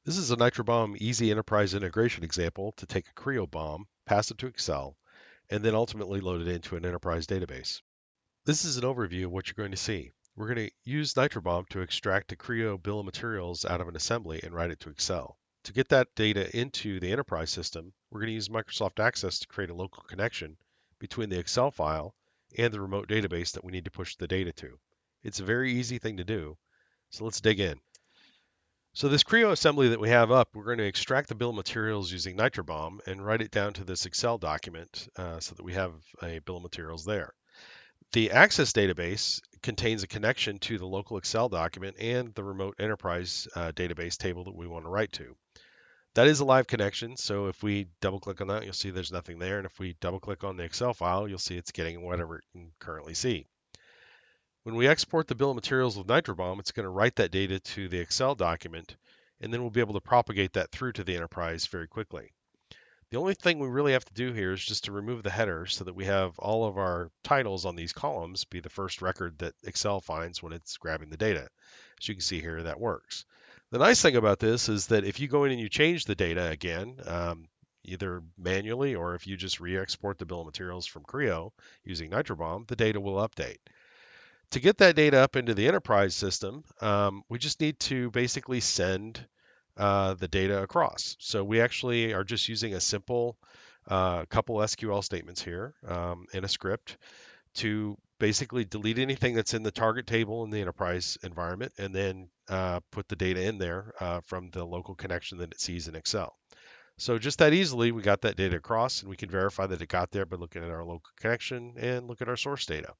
This is a Nitro-BOM easy enterprise integration example to take a Creo BOM, pass it to Excel, and then ultimately load it into an enterprise database. This is an overview of what you're going to see. We're going to use Nitro-BOM to extract a Creo bill of materials out of an assembly and write it to Excel. To get that data into the enterprise system, we're going to use Microsoft Access to create a local connection between the Excel file and the remote database that we need to push the data to. It's a very easy thing to do, so let's dig in. So this Creo assembly that we have up, we're going to extract the bill of materials using Nitro-BOM and write it down to this Excel document so that we have a bill of materials there. The Access database contains a connection to the local Excel document and the remote enterprise database table that we want to write to. That is a live connection, so if we double click on that, you'll see there's nothing there. And if we double click on the Excel file, you'll see it's getting whatever it can currently see. When we export the bill of materials with Nitro-BOM, it's going to write that data to the Excel document, and then we'll be able to propagate that through to the enterprise very quickly. The only thing we really have to do here is just to remove the header so that we have all of our titles on these columns be the first record that Excel finds when it's grabbing the data. As you can see here, that works. The nice thing about this is that if you go in and you change the data again, either manually or if you just re-export the bill of materials from Creo using Nitro-BOM, the data will update. To get that data up into the enterprise system, we just need to basically send the data across. So we actually are just using a simple couple SQL statements here in a script to basically delete anything that's in the target table in the enterprise environment and then put the data in there from the local connection that it sees in Excel. So just that easily, we got that data across, and we can verify that it got there by looking at our local connection and look at our source data.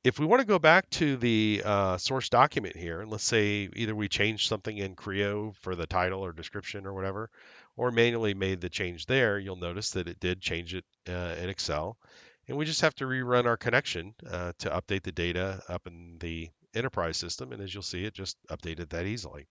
If we want to go back to the source document here, and let's say either we changed something in Creo for the title or description or whatever, or manually made the change there, you'll notice that it did change it in Excel. And we just have to rerun our connection to update the data up in the enterprise system. And as you'll see, it just updated that easily.